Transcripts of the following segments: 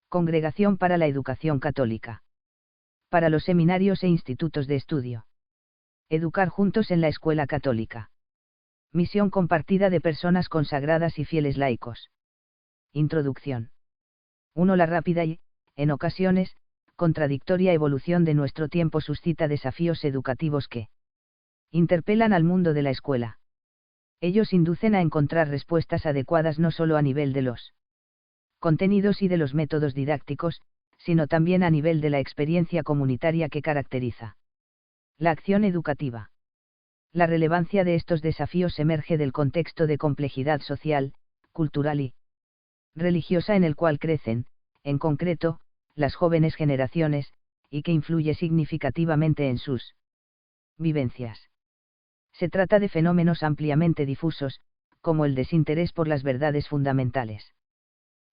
Congregación para la Educación Católica. Para los seminarios e institutos de estudio. Educar juntos en la escuela católica. Misión compartida de personas consagradas y fieles laicos. Introducción. 1. La rápida y, en ocasiones, contradictoria evolución de nuestro tiempo suscita desafíos educativos que interpelan al mundo de la escuela. Ellos inducen a encontrar respuestas adecuadas no solo a nivel de los contenidos y de los métodos didácticos, sino también a nivel de la experiencia comunitaria que caracteriza la acción educativa. La relevancia de estos desafíos emerge del contexto de complejidad social, cultural y religiosa en el cual crecen, en concreto, las jóvenes generaciones, y que influye significativamente en sus vivencias. Se trata de fenómenos ampliamente difusos, como el desinterés por las verdades fundamentales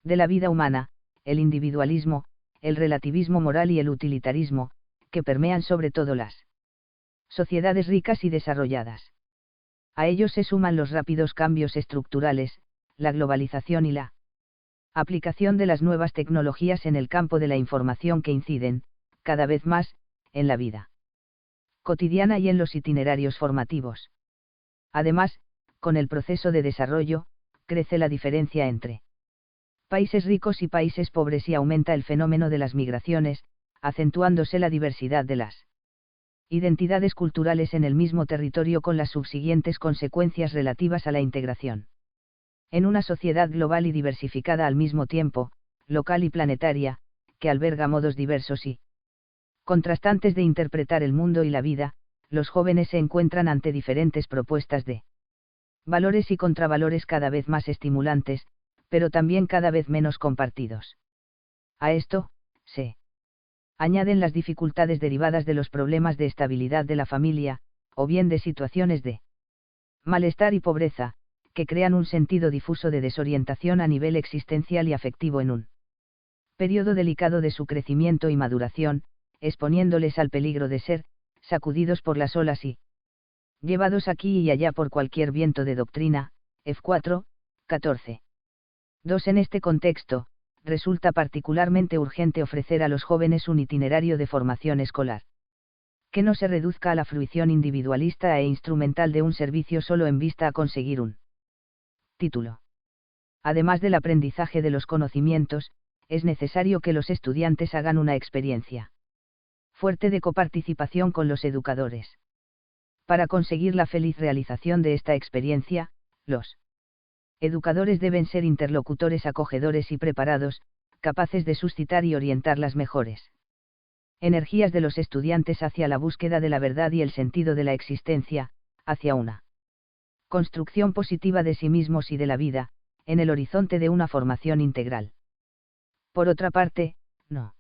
de la vida humana, el individualismo, el relativismo moral y el utilitarismo, que permean sobre todo las sociedades ricas y desarrolladas. A ellos se suman los rápidos cambios estructurales, la globalización y la aplicación de las nuevas tecnologías en el campo de la información que inciden, cada vez más, en la vida cotidiana y en los itinerarios formativos. Además, con el proceso de desarrollo, crece la diferencia entre países ricos y países pobres y aumenta el fenómeno de las migraciones, acentuándose la diversidad de las identidades culturales en el mismo territorio con las subsiguientes consecuencias relativas a la integración. En una sociedad global y diversificada al mismo tiempo, local y planetaria, que alberga modos diversos y contrastantes de interpretar el mundo y la vida, los jóvenes se encuentran ante diferentes propuestas de valores y contravalores cada vez más estimulantes, pero también cada vez menos compartidos. A esto, se añaden las dificultades derivadas de los problemas de estabilidad de la familia, o bien de situaciones de malestar y pobreza, que crean un sentido difuso de desorientación a nivel existencial y afectivo en un periodo delicado de su crecimiento y maduración, exponiéndoles al peligro de ser sacudidos por las olas y llevados aquí y allá por cualquier viento de doctrina. F4, 14. 2. En este contexto, resulta particularmente urgente ofrecer a los jóvenes un itinerario de formación escolar que no se reduzca a la fruición individualista e instrumental de un servicio solo en vista a conseguir un título. Además del aprendizaje de los conocimientos, es necesario que los estudiantes hagan una experiencia fuerte de coparticipación con los educadores. Para conseguir la feliz realización de esta experiencia, los educadores deben ser interlocutores acogedores y preparados, capaces de suscitar y orientar las mejores energías de los estudiantes hacia la búsqueda de la verdad y el sentido de la existencia, hacia una construcción positiva de sí mismos y de la vida, en el horizonte de una formación integral. Por otra parte, no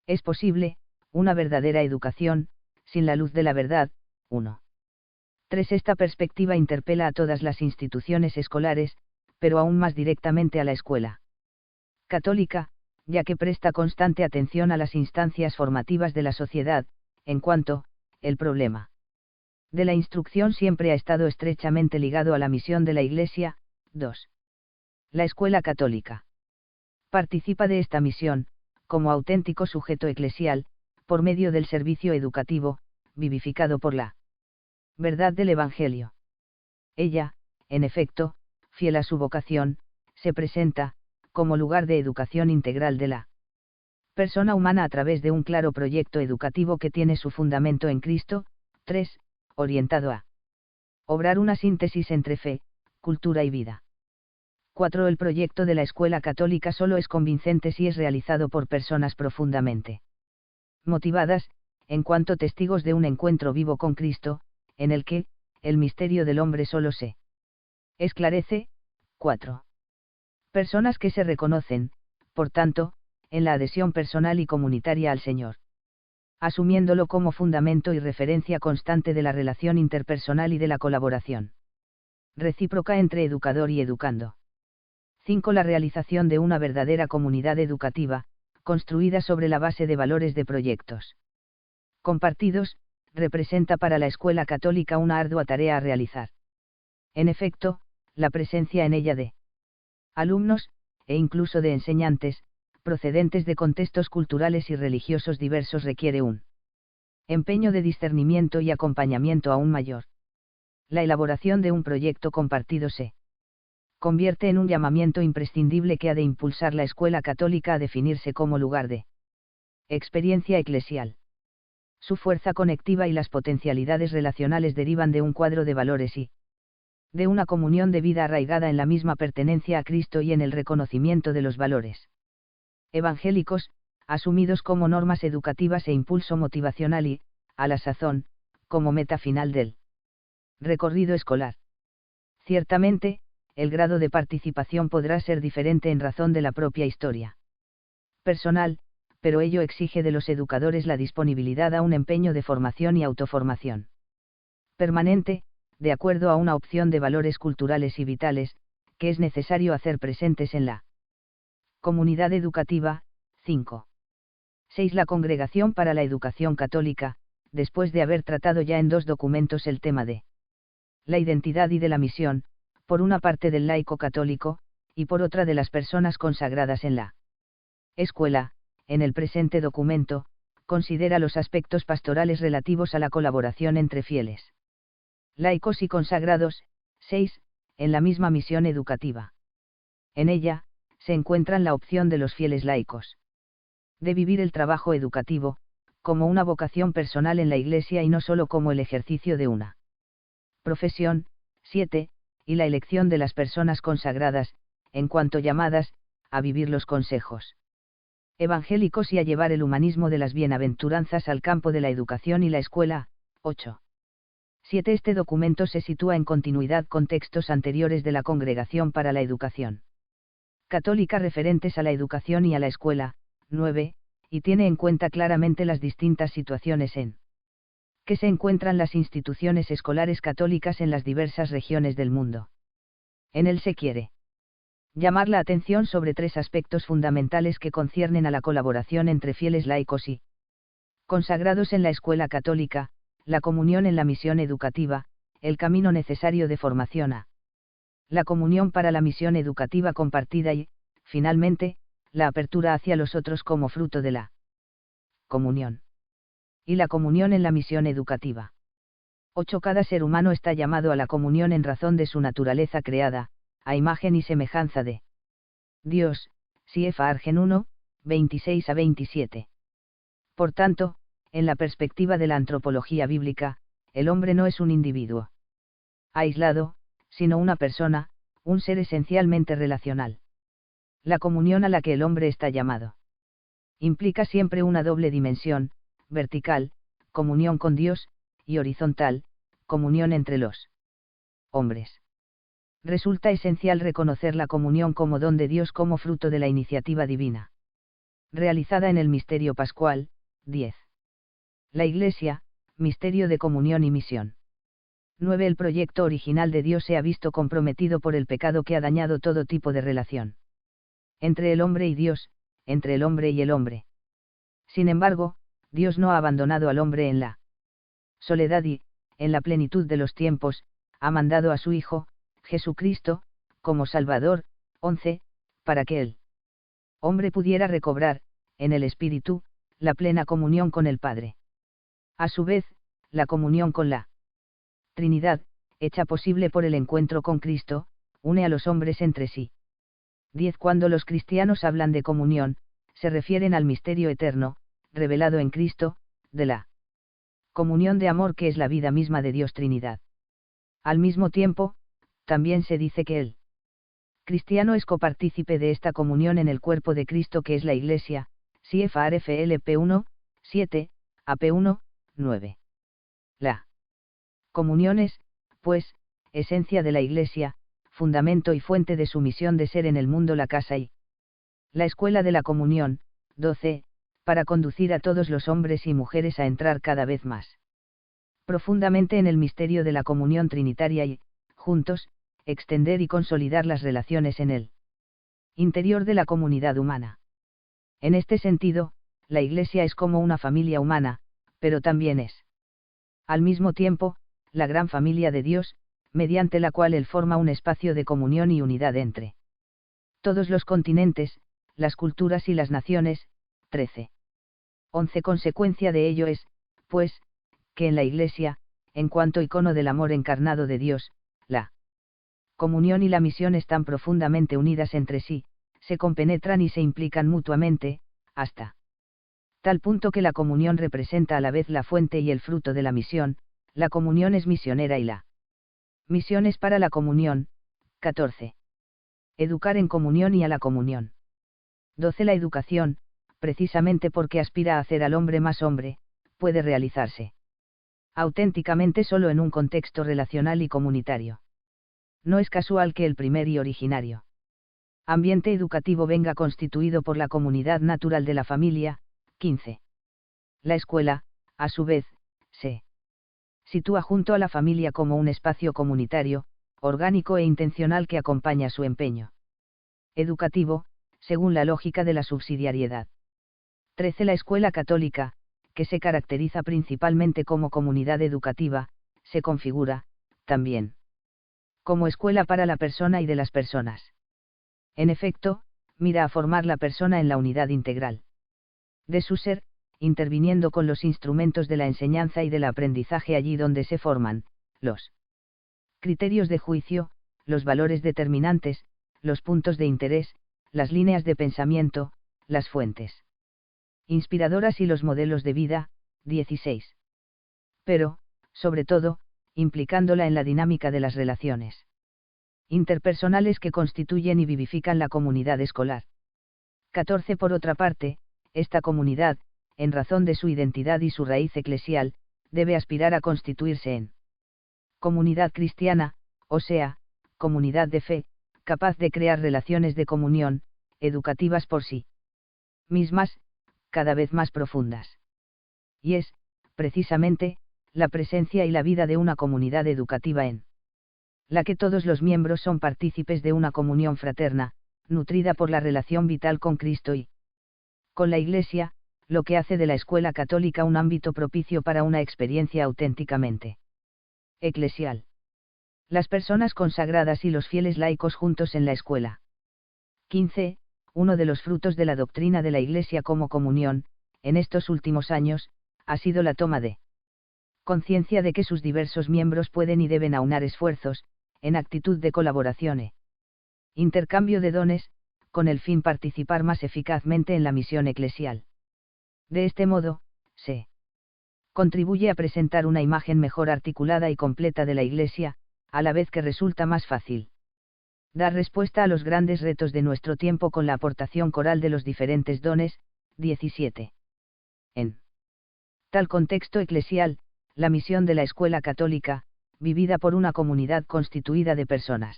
es posible una verdadera educación sin la luz de la verdad. 1. 3. Esta perspectiva interpela a todas las instituciones escolares, pero aún más directamente a la escuela católica, ya que presta constante atención a las instancias formativas de la sociedad, en cuanto, el problema de la instrucción siempre ha estado estrechamente ligado a la misión de la Iglesia. 2. La escuela católica participa de esta misión, como auténtico sujeto eclesial, por medio del servicio educativo, vivificado por la verdad del Evangelio. Ella, en efecto, fiel a su vocación, se presenta, como lugar de educación integral de la persona humana a través de un claro proyecto educativo que tiene su fundamento en Cristo. 3. Orientado a obrar una síntesis entre fe, cultura y vida. 4. El proyecto de la escuela católica solo es convincente si es realizado por personas profundamente motivadas, en cuanto testigos de un encuentro vivo con Cristo, en el que, el misterio del hombre solo se esclarece. 4. Personas que se reconocen, por tanto, en la adhesión personal y comunitaria al Señor, asumiéndolo como fundamento y referencia constante de la relación interpersonal y de la colaboración recíproca entre educador y educando. 5. La realización de una verdadera comunidad educativa, construida sobre la base de valores de proyectos compartidos, representa para la escuela católica una ardua tarea a realizar. En efecto, la presencia en ella de alumnos, e incluso de enseñantes, procedentes de contextos culturales y religiosos diversos requiere un empeño de discernimiento y acompañamiento aún mayor. La elaboración de un proyecto compartido se convierte en un llamamiento imprescindible que ha de impulsar la Escuela Católica a definirse como lugar de experiencia eclesial. Su fuerza conectiva y las potencialidades relacionales derivan de un cuadro de valores y de una comunión de vida arraigada en la misma pertenencia a Cristo y en el reconocimiento de los valores evangélicos, asumidos como normas educativas e impulso motivacional y, a la sazón, como meta final del recorrido escolar. Ciertamente, el grado de participación podrá ser diferente en razón de la propia historia personal, pero ello exige de los educadores la disponibilidad a un empeño de formación y autoformación permanente, de acuerdo a una opción de valores culturales y vitales, que es necesario hacer presentes en la comunidad educativa. 5. 6. La Congregación para la Educación Católica, después de haber tratado ya en 2 documentos el tema de la identidad y de la misión, por una parte del laico católico, y por otra de las personas consagradas en la escuela, en el presente documento, considera los aspectos pastorales relativos a la colaboración entre fieles laicos y consagrados. 6. En la misma misión educativa. En ella, se encuentran la opción de los fieles laicos de vivir el trabajo educativo, como una vocación personal en la Iglesia y no solo como el ejercicio de una profesión. 7. Y la elección de las personas consagradas, en cuanto llamadas, a vivir los consejos evangélicos y a llevar el humanismo de las bienaventuranzas al campo de la educación y la escuela. 8. 7. Este documento se sitúa en continuidad con textos anteriores de la Congregación para la Educación Católica referentes a la educación y a la escuela. 9. Y tiene en cuenta claramente las distintas situaciones en que se encuentran las instituciones escolares católicas en las diversas regiones del mundo. En él se quiere llamar la atención sobre 3 aspectos fundamentales que conciernen a la colaboración entre fieles laicos y consagrados en la escuela católica: la comunión en la misión educativa, el camino necesario de formación a la comunión para la misión educativa compartida y, finalmente, la apertura hacia los otros como fruto de la comunión. Y la comunión en la misión educativa. 8. Cada ser humano está llamado a la comunión en razón de su naturaleza creada, a imagen y semejanza de Dios. Ciefa Argen 1, 26-27. Por tanto, en la perspectiva de la antropología bíblica, el hombre no es un individuo aislado, sino una persona, un ser esencialmente relacional. La comunión a la que el hombre está llamado implica siempre una doble dimensión: vertical, comunión con Dios, y horizontal, comunión entre los hombres. Resulta esencial reconocer la comunión como don de Dios, como fruto de la iniciativa divina realizada en el misterio pascual. 10. La Iglesia, misterio de comunión y misión. 9. El proyecto original de Dios se ha visto comprometido por el pecado que ha dañado todo tipo de relación entre el hombre y Dios, entre el hombre y el hombre. Sin embargo, Dios no ha abandonado al hombre en la soledad y, en la plenitud de los tiempos, ha mandado a su Hijo, Jesucristo, como Salvador. 11. Para que el hombre pudiera recobrar, en el Espíritu, la plena comunión con el Padre. A su vez, la comunión con la Trinidad, hecha posible por el encuentro con Cristo, une a los hombres entre sí. 10. Cuando los cristianos hablan de comunión, se refieren al misterio eterno, revelado en Cristo, de la comunión de amor que es la vida misma de Dios Trinidad. Al mismo tiempo, también se dice que el cristiano es copartícipe de esta comunión en el cuerpo de Cristo que es la Iglesia. CFRFLP 1, 7, AP 1, 9. La comunión es, pues, esencia de la Iglesia, fundamento y fuente de su misión de ser en el mundo la casa y la escuela de la comunión. 12, para conducir a todos los hombres y mujeres a entrar cada vez más profundamente en el misterio de la comunión trinitaria y, juntos, extender y consolidar las relaciones en el interior de la comunidad humana. En este sentido, la Iglesia es como una familia humana, pero también es, al mismo tiempo, la gran familia de Dios, mediante la cual Él forma un espacio de comunión y unidad entre todos los continentes, las culturas y las naciones. 13. 11. Consecuencia de ello es, pues, que en la Iglesia, en cuanto icono del amor encarnado de Dios, la comunión y la misión están profundamente unidas entre sí, se compenetran y se implican mutuamente, hasta tal punto que la comunión representa a la vez la fuente y el fruto de la misión, la comunión es misionera y la misión es para la comunión. 14. Educar en comunión y a la comunión. 12. La educación, precisamente porque aspira a hacer al hombre más hombre, puede realizarse auténticamente solo en un contexto relacional y comunitario. No es casual que el primer y originario ambiente educativo venga constituido por la comunidad natural de la familia. 15. La escuela, a su vez, se sitúa junto a la familia como un espacio comunitario, orgánico e intencional que acompaña su empeño educativo, según la lógica de la subsidiariedad. 13. La escuela católica, que se caracteriza principalmente como comunidad educativa, se configura, también, como escuela para la persona y de las personas. En efecto, mira a formar la persona en la unidad integral de su ser, interviniendo con los instrumentos de la enseñanza y del aprendizaje allí donde se forman los criterios de juicio, los valores determinantes, los puntos de interés, las líneas de pensamiento, las fuentes inspiradoras y los modelos de vida. 16. Pero, sobre todo, implicándola en la dinámica de las relaciones interpersonales que constituyen y vivifican la comunidad escolar. 14. Por otra parte, esta comunidad, en razón de su identidad y su raíz eclesial, debe aspirar a constituirse en comunidad cristiana, o sea, comunidad de fe, capaz de crear relaciones de comunión, educativas por sí mismas, cada vez más profundas. Y es, precisamente, la presencia y la vida de una comunidad educativa en la que todos los miembros son partícipes de una comunión fraterna, nutrida por la relación vital con Cristo y con la Iglesia, lo que hace de la escuela católica un ámbito propicio para una experiencia auténticamente eclesial. Las personas consagradas y los fieles laicos juntos en la escuela. 15. Uno de los frutos de la doctrina de la Iglesia como comunión, en estos últimos años, ha sido la toma de conciencia de que sus diversos miembros pueden y deben aunar esfuerzos, en actitud de colaboración e intercambio de dones, con el fin participar más eficazmente en la misión eclesial. De este modo, se contribuye a presentar una imagen mejor articulada y completa de la Iglesia, a la vez que resulta más fácil dar respuesta a los grandes retos de nuestro tiempo con la aportación coral de los diferentes dones. 17. En tal contexto eclesial, la misión de la escuela católica, vivida por una comunidad constituida de personas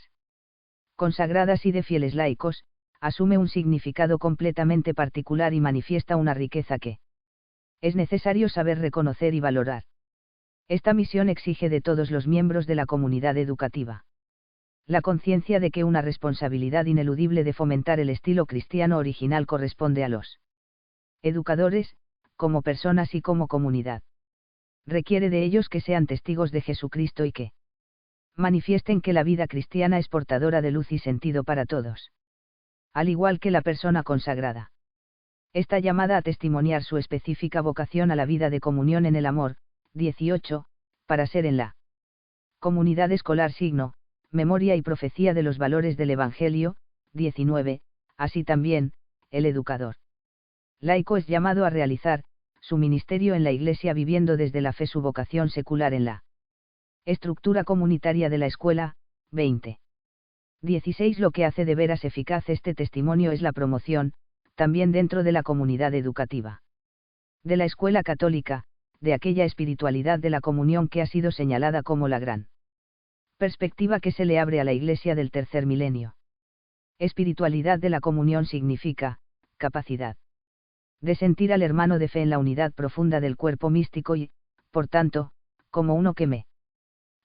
consagradas y de fieles laicos, asume un significado completamente particular y manifiesta una riqueza que es necesario saber reconocer y valorar. Esta misión exige de todos los miembros de la comunidad educativa la conciencia de que una responsabilidad ineludible de fomentar el estilo cristiano original corresponde a los educadores, como personas y como comunidad. Requiere de ellos que sean testigos de Jesucristo y que manifiesten que la vida cristiana es portadora de luz y sentido para todos. Al igual que la persona consagrada está llamada a testimoniar su específica vocación a la vida de comunión en el amor. 18, para ser en la comunidad escolar signo, memoria y profecía de los valores del Evangelio. 19, así también, el educador laico es llamado a realizar su ministerio en la Iglesia viviendo desde la fe su vocación secular en la estructura comunitaria de la escuela. 20. 16. Lo que hace de veras eficaz este testimonio es la promoción, también dentro de la comunidad educativa de la escuela católica, de aquella espiritualidad de la comunión que ha sido señalada como la gran perspectiva que se le abre a la Iglesia del tercer milenio. Espiritualidad de la comunión significa capacidad de sentir al hermano de fe en la unidad profunda del cuerpo místico y, por tanto, como uno que me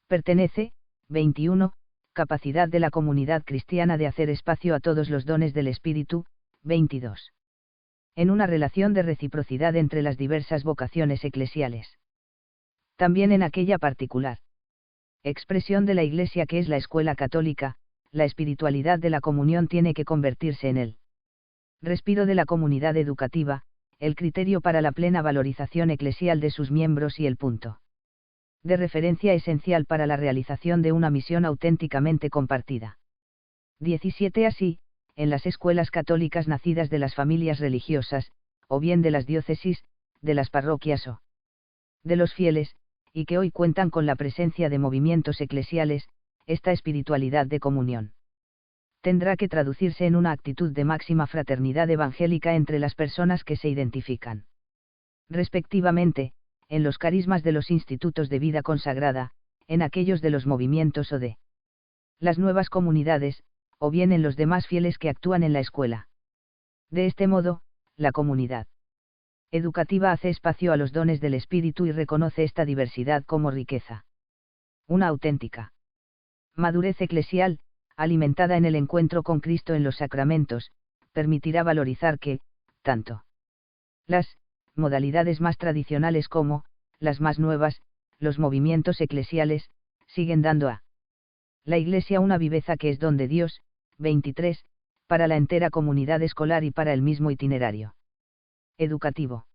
pertenece. 21. Capacidad de la comunidad cristiana de hacer espacio a todos los dones del Espíritu. 22. En una relación de reciprocidad entre las diversas vocaciones eclesiales. También en aquella particular expresión de la Iglesia que es la escuela católica, la espiritualidad de la comunión tiene que convertirse en el Respiro de la comunidad educativa, el criterio para la plena valorización eclesial de sus miembros y el punto de referencia esencial para la realización de una misión auténticamente compartida. 17. Así, en las escuelas católicas nacidas de las familias religiosas, o bien de las diócesis, de las parroquias o de los fieles, y que hoy cuentan con la presencia de movimientos eclesiales, esta espiritualidad de comunión tendrá que traducirse en una actitud de máxima fraternidad evangélica entre las personas que se identifican respectivamente, en los carismas de los institutos de vida consagrada, en aquellos de los movimientos o de las nuevas comunidades, o bien en los demás fieles que actúan en la escuela. De este modo, la comunidad educativa hace espacio a los dones del Espíritu y reconoce esta diversidad como riqueza. Una auténtica madurez eclesial, alimentada en el encuentro con Cristo en los sacramentos, permitirá valorizar que, tanto las modalidades más tradicionales como las más nuevas, los movimientos eclesiales, siguen dando a la Iglesia una viveza que es don de Dios. 23, para la entera comunidad escolar y para el mismo itinerario educativo.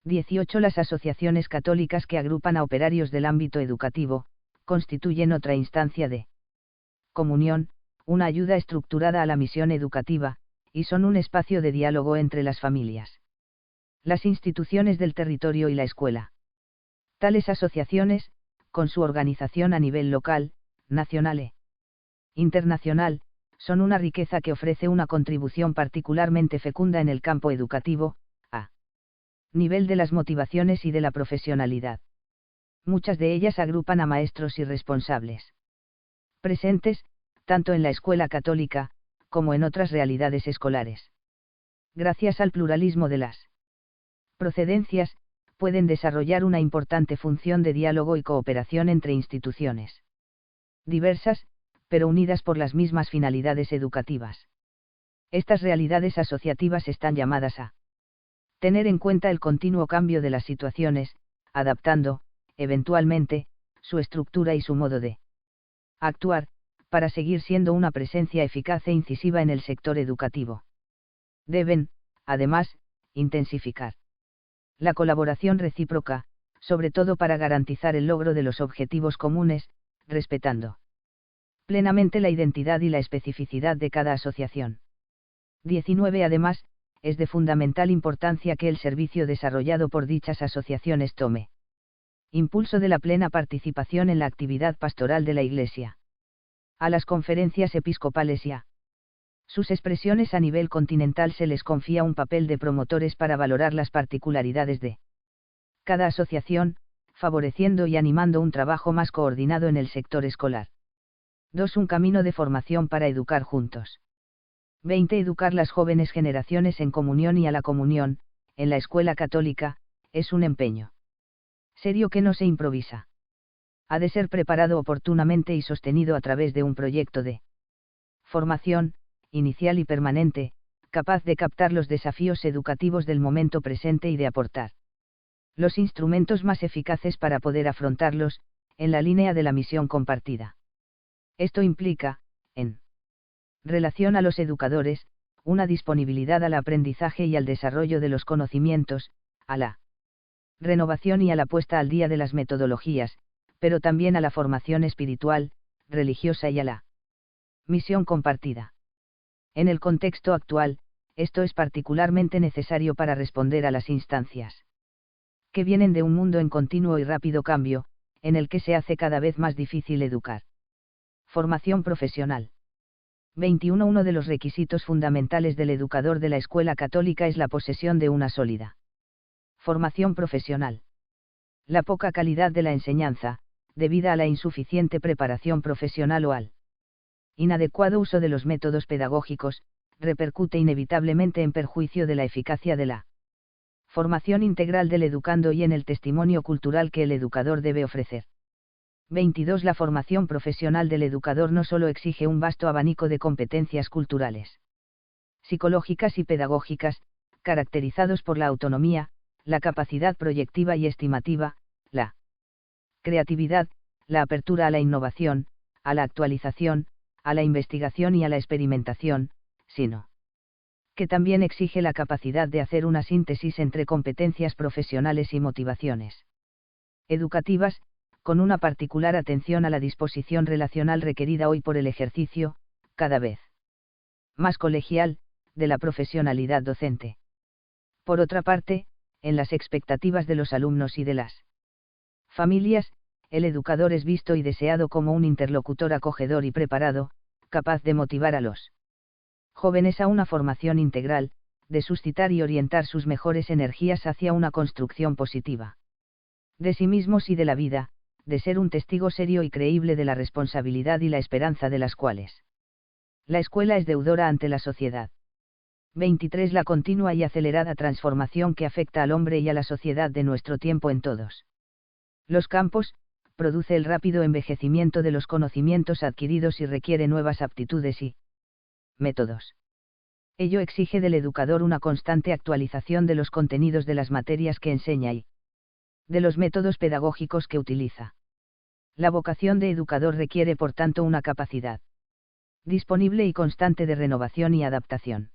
18. Las asociaciones católicas que agrupan a operarios del ámbito educativo, constituyen otra instancia de comunión, una ayuda estructurada a la misión educativa, y son un espacio de diálogo entre las familias, las instituciones del territorio y la escuela. Tales asociaciones, con su organización a nivel local, nacional e internacional, son una riqueza que ofrece una contribución particularmente fecunda en el campo educativo, a nivel de las motivaciones y de la profesionalidad. Muchas de ellas agrupan a maestros y responsables presentes, tanto en la escuela católica, como en otras realidades escolares. Gracias al pluralismo de las procedencias, pueden desarrollar una importante función de diálogo y cooperación entre instituciones diversas, pero unidas por las mismas finalidades educativas. Estas realidades asociativas están llamadas a tener en cuenta el continuo cambio de las situaciones, adaptando, eventualmente, su estructura y su modo de actuar, para seguir siendo una presencia eficaz e incisiva en el sector educativo. Deben, además, intensificar la colaboración recíproca, sobre todo para garantizar el logro de los objetivos comunes, respetando plenamente la identidad y la especificidad de cada asociación. 19. Además, es de fundamental importancia que el servicio desarrollado por dichas asociaciones tome impulso de la plena participación en la actividad pastoral de la Iglesia. A las conferencias episcopales y a sus expresiones a nivel continental se les confía un papel de promotores para valorar las particularidades de cada asociación, favoreciendo y animando un trabajo más coordinado en el sector escolar. 2. Un camino de formación para educar juntos. 20. Educar las jóvenes generaciones en comunión y a la comunión, en la escuela católica, es un empeño serio que no se improvisa. Ha de ser preparado oportunamente y sostenido a través de un proyecto de formación, inicial y permanente, capaz de captar los desafíos educativos del momento presente y de aportar los instrumentos más eficaces para poder afrontarlos, en la línea de la misión compartida. Esto implica, en relación a los educadores, una disponibilidad al aprendizaje y al desarrollo de los conocimientos, a la renovación y a la puesta al día de las metodologías, pero también a la formación espiritual, religiosa y a la misión compartida. En el contexto actual, esto es particularmente necesario para responder a las instancias que vienen de un mundo en continuo y rápido cambio, en el que se hace cada vez más difícil educar. Formación profesional. 21. Uno de los requisitos fundamentales del educador de la escuela católica es la posesión de una sólida formación profesional. La poca calidad de la enseñanza, debida a la insuficiente preparación profesional o al inadecuado uso de los métodos pedagógicos, repercute inevitablemente en perjuicio de la eficacia de la formación integral del educando y en el testimonio cultural que el educador debe ofrecer. 22. La formación profesional del educador no solo exige un vasto abanico de competencias culturales, psicológicas y pedagógicas, caracterizados por la autonomía, la capacidad proyectiva y estimativa, la creatividad, la apertura a la innovación, a la actualización, a la investigación y a la experimentación, sino que también exige la capacidad de hacer una síntesis entre competencias profesionales y motivaciones educativas, con una particular atención a la disposición relacional requerida hoy por el ejercicio, cada vez más colegial, de la profesionalidad docente. Por otra parte, en las expectativas de los alumnos y de las familias, el educador es visto y deseado como un interlocutor acogedor y preparado, capaz de motivar a los jóvenes a una formación integral, de suscitar y orientar sus mejores energías hacia una construcción positiva de sí mismos y de la vida, de ser un testigo serio y creíble de la responsabilidad y la esperanza de las cuales la escuela es deudora ante la sociedad. 23. La continua y acelerada transformación que afecta al hombre y a la sociedad de nuestro tiempo en todos los campos, produce el rápido envejecimiento de los conocimientos adquiridos y requiere nuevas aptitudes y métodos. Ello exige del educador una constante actualización de los contenidos de las materias que enseña y de los métodos pedagógicos que utiliza. La vocación de educador requiere por tanto una capacidad disponible y constante de renovación y adaptación.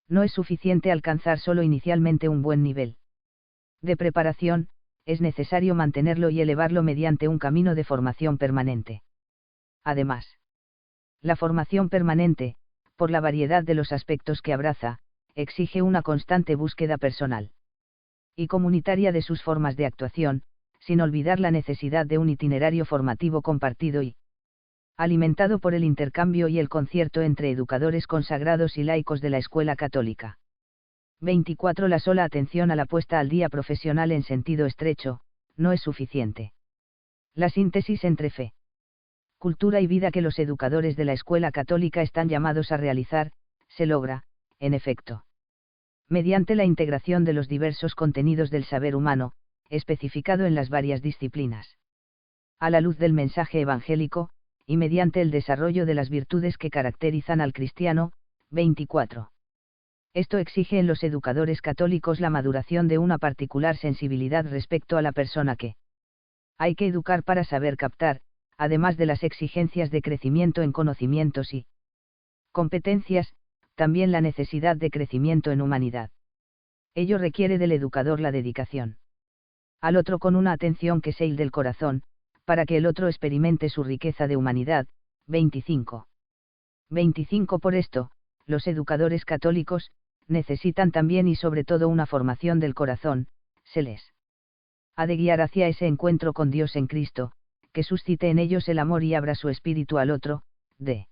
No es suficiente alcanzar solo inicialmente un buen nivel de preparación, es necesario mantenerlo y elevarlo mediante un camino de formación permanente. Además, la formación permanente, por la variedad de los aspectos que abraza, exige una constante búsqueda personal y comunitaria de sus formas de actuación, sin olvidar la necesidad de un itinerario formativo compartido y alimentado por el intercambio y el concierto entre educadores consagrados y laicos de la escuela católica. 24. La sola atención a la puesta al día profesional en sentido estrecho, no es suficiente. La síntesis entre fe, cultura y vida que los educadores de la escuela católica están llamados a realizar, se logra, en efecto, mediante la integración de los diversos contenidos del saber humano, especificado en las varias disciplinas. A la luz del mensaje evangélico, y mediante el desarrollo de las virtudes que caracterizan al cristiano. 24. Esto exige en los educadores católicos la maduración de una particular sensibilidad respecto a la persona que hay que educar para saber captar, además de las exigencias de crecimiento en conocimientos y competencias, también la necesidad de crecimiento en humanidad. Ello requiere del educador la dedicación al otro con una atención que sea del corazón, para que el otro experimente su riqueza de humanidad. 25. 25. Por esto, los educadores católicos necesitan también y sobre todo una formación del corazón, se les ha de guiar hacia ese encuentro con Dios en Cristo, que suscite en ellos el amor y abra su espíritu al otro, de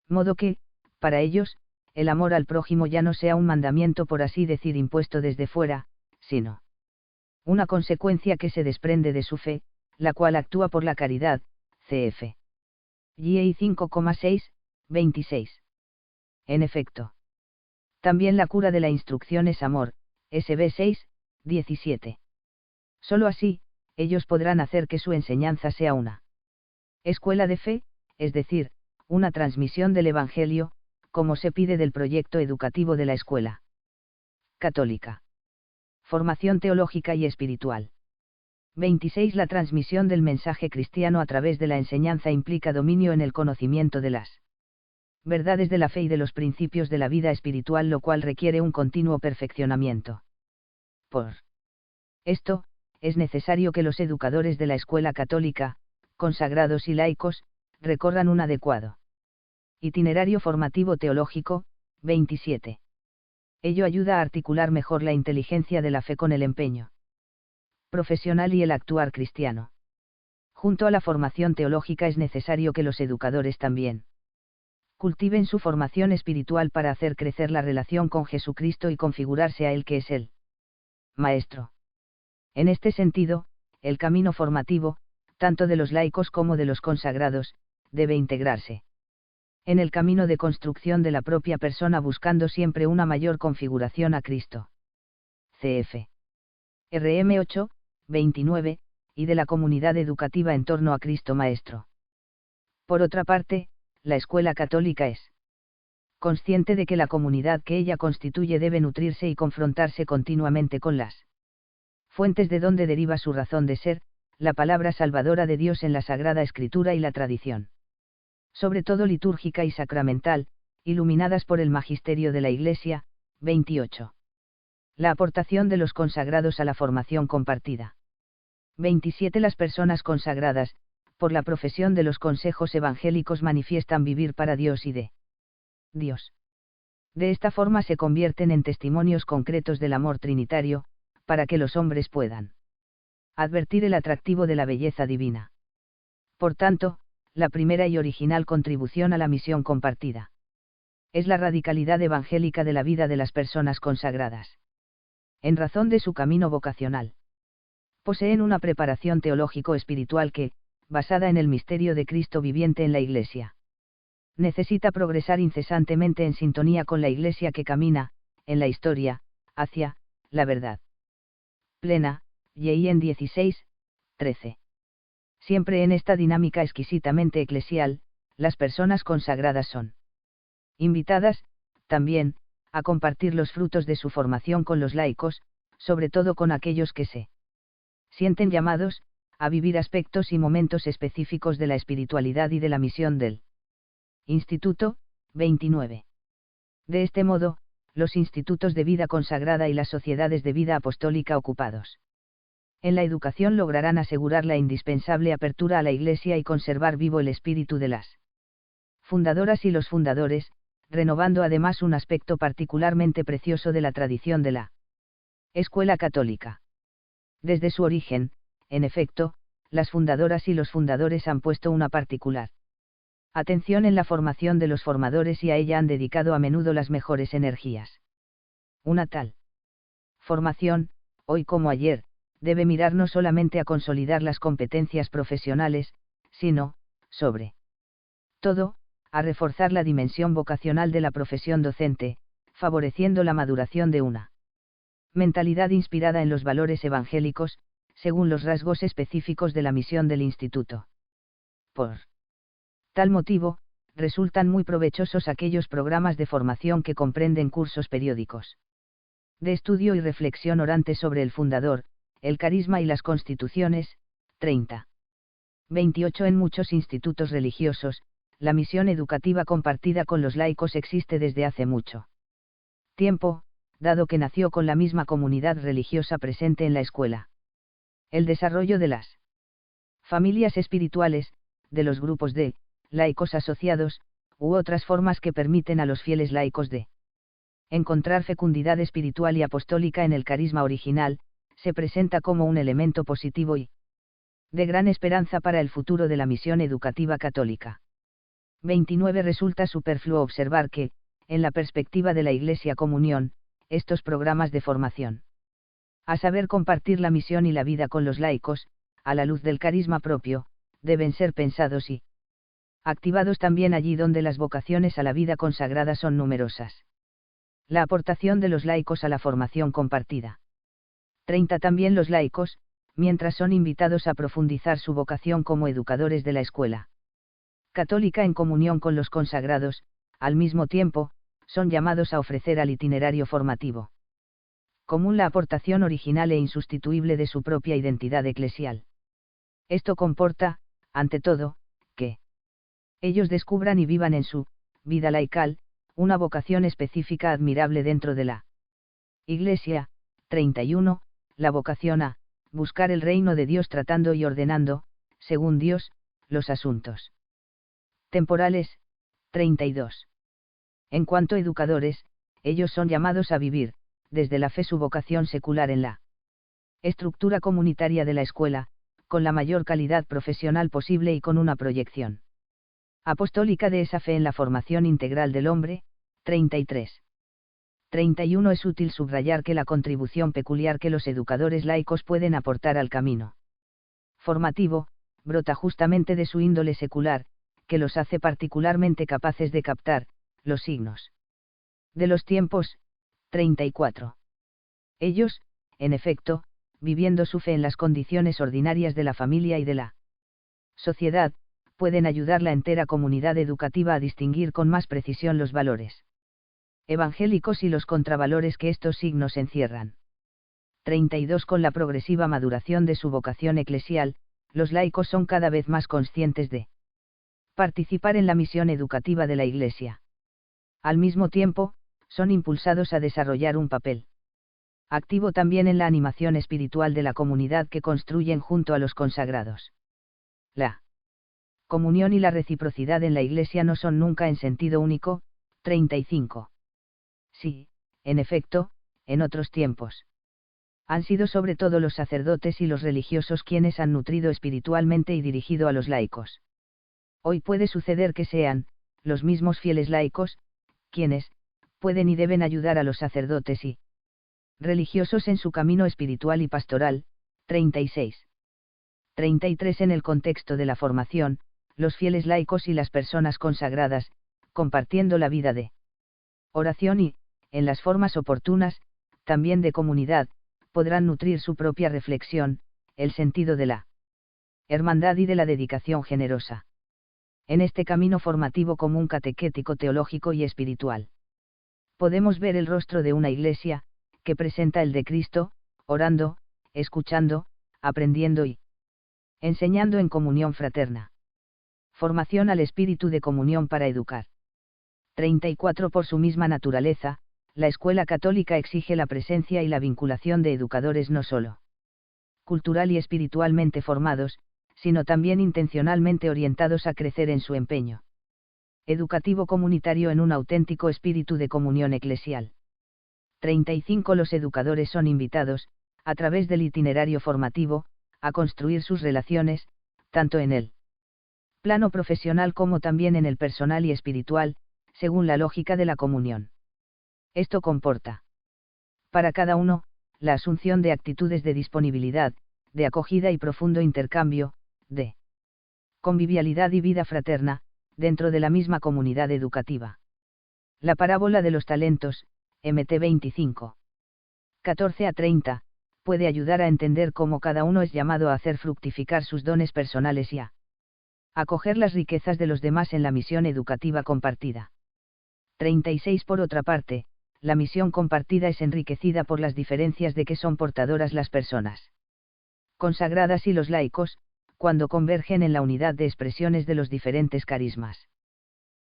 modo que, para ellos, el amor al prójimo ya no sea un mandamiento por así decir impuesto desde fuera, sino una consecuencia que se desprende de su fe, la cual actúa por la caridad. Cf. GA 5,6, 26. En efecto, también la cura de la instrucción es amor. SB 6, 17. Solo así, ellos podrán hacer que su enseñanza sea una escuela de fe, es decir, una transmisión del Evangelio, como se pide del proyecto educativo de la escuela católica. Formación teológica y espiritual. 26. La transmisión del mensaje cristiano a través de la enseñanza implica dominio en el conocimiento de las verdades de la fe y de los principios de la vida espiritual, lo cual requiere un continuo perfeccionamiento. Por esto, es necesario que los educadores de la escuela católica, consagrados y laicos, recorran un adecuado itinerario formativo teológico. 27. Ello ayuda a articular mejor la inteligencia de la fe con el empeño profesional y el actuar cristiano. Junto a la formación teológica es necesario que los educadores también cultiven su formación espiritual para hacer crecer la relación con Jesucristo y configurarse a Él, que es el Maestro. En este sentido, el camino formativo, tanto de los laicos como de los consagrados, debe integrarse en el camino de construcción de la propia persona, buscando siempre una mayor configuración a Cristo. Cf. RM 8, 29, y de la comunidad educativa en torno a Cristo Maestro. Por otra parte, la escuela católica es consciente de que la comunidad que ella constituye debe nutrirse y confrontarse continuamente con las fuentes de donde deriva su razón de ser, la palabra salvadora de Dios en la Sagrada Escritura y la tradición, sobre todo litúrgica y sacramental, iluminadas por el magisterio de la Iglesia. 28. La aportación de los consagrados a la formación compartida. 27. Las personas consagradas, por la profesión de los consejos evangélicos, manifiestan vivir para Dios y de Dios. De esta forma se convierten en testimonios concretos del amor trinitario, para que los hombres puedan advertir el atractivo de la belleza divina. Por tanto, la primera y original contribución a la misión compartida es la radicalidad evangélica de la vida de las personas consagradas. En razón de su camino vocacional, poseen una preparación teológico-espiritual que, basada en el misterio de Cristo viviente en la Iglesia, necesita progresar incesantemente en sintonía con la Iglesia que camina, en la historia, hacia la verdad plena. Y.en 16, 13. Siempre en esta dinámica exquisitamente eclesial, las personas consagradas son invitadas, también, a compartir los frutos de su formación con los laicos, sobre todo con aquellos que se sienten llamados a vivir aspectos y momentos específicos de la espiritualidad y de la misión del Instituto. 29. De este modo, los institutos de vida consagrada y las sociedades de vida apostólica ocupados en la educación lograrán asegurar la indispensable apertura a la Iglesia y conservar vivo el espíritu de las fundadoras y los fundadores, renovando además un aspecto particularmente precioso de la tradición de la Escuela Católica. Desde su origen, en efecto, las fundadoras y los fundadores han puesto una particular atención en la formación de los formadores y a ella han dedicado a menudo las mejores energías. Una tal formación, hoy como ayer, debe mirar no solamente a consolidar las competencias profesionales, sino, sobre todo, a reforzar la dimensión vocacional de la profesión docente, favoreciendo la maduración de una mentalidad inspirada en los valores evangélicos, según los rasgos específicos de la misión del Instituto. Por tal motivo, resultan muy provechosos aquellos programas de formación que comprenden cursos periódicos de estudio y reflexión orante sobre el fundador, el carisma y las constituciones. 30. 28. En muchos institutos religiosos, la misión educativa compartida con los laicos existe desde hace mucho tiempo, dado que nació con la misma comunidad religiosa presente en la escuela. El desarrollo de las familias espirituales, de los grupos de laicos asociados, u otras formas que permiten a los fieles laicos de encontrar fecundidad espiritual y apostólica en el carisma original, se presenta como un elemento positivo y de gran esperanza para el futuro de la misión educativa católica. 29. Resulta superfluo observar que, en la perspectiva de la Iglesia Comunión, estos programas de formación, a saber compartir la misión y la vida con los laicos, a la luz del carisma propio, deben ser pensados y activados también allí donde las vocaciones a la vida consagrada son numerosas. La aportación de los laicos a la formación compartida. 30. También los laicos, mientras son invitados a profundizar su vocación como educadores de la escuela católica en comunión con los consagrados, al mismo tiempo, son llamados a ofrecer al itinerario formativo común la aportación original e insustituible de su propia identidad eclesial. Esto comporta, ante todo, que ellos descubran y vivan en su vida laical, una vocación específica admirable dentro de la Iglesia. 31. La vocación a buscar el reino de Dios tratando y ordenando, según Dios, los asuntos temporales. 32. En cuanto a educadores, ellos son llamados a vivir, desde la fe, su vocación secular en la estructura comunitaria de la escuela, con la mayor calidad profesional posible y con una proyección apostólica de esa fe en la formación integral del hombre. 33. 31. Es útil subrayar que la contribución peculiar que los educadores laicos pueden aportar al camino formativo, brota justamente de su índole secular, que los hace particularmente capaces de captar los signos de los tiempos. 34. Ellos, en efecto, viviendo su fe en las condiciones ordinarias de la familia y de la sociedad, pueden ayudar la entera comunidad educativa a distinguir con más precisión los valores evangélicos y los contravalores que estos signos encierran. 32. Con la progresiva maduración de su vocación eclesial, los laicos son cada vez más conscientes de participar en la misión educativa de la Iglesia. Al mismo tiempo, son impulsados a desarrollar un papel activo también en la animación espiritual de la comunidad que construyen junto a los consagrados. La comunión y la reciprocidad en la Iglesia no son nunca en sentido único. 35. Sí, en efecto, en otros tiempos han sido sobre todo los sacerdotes y los religiosos quienes han nutrido espiritualmente y dirigido a los laicos. Hoy puede suceder que sean los mismos fieles laicos quienes pueden y deben ayudar a los sacerdotes y religiosos en su camino espiritual y pastoral. 36. 33. En el contexto de la formación, los fieles laicos y las personas consagradas, compartiendo la vida de oración y, en las formas oportunas, también de comunidad, podrán nutrir su propia reflexión, el sentido de la hermandad y de la dedicación generosa. En este camino formativo común catequético teológico y espiritual, podemos ver el rostro de una Iglesia, que presenta el de Cristo, orando, escuchando, aprendiendo y enseñando en comunión fraterna. Formación al espíritu de comunión para educar. 34. Por su misma naturaleza, la escuela católica exige la presencia y la vinculación de educadores no solo cultural y espiritualmente formados, sino también intencionalmente orientados a crecer en su empeño educativo comunitario en un auténtico espíritu de comunión eclesial. 35. Los educadores son invitados, a través del itinerario formativo, a construir sus relaciones, tanto en el plano profesional como también en el personal y espiritual, según la lógica de la comunión. Esto comporta, para cada uno, la asunción de actitudes de disponibilidad, de acogida y profundo intercambio, de convivialidad y vida fraterna, dentro de la misma comunidad educativa. La parábola de los talentos, MT 25. 14 a 30, puede ayudar a entender cómo cada uno es llamado a hacer fructificar sus dones personales y a acoger las riquezas de los demás en la misión educativa compartida. 36. Por otra parte, la misión compartida es enriquecida por las diferencias de que son portadoras las personas consagradas y los laicos, cuando convergen en la unidad de expresiones de los diferentes carismas.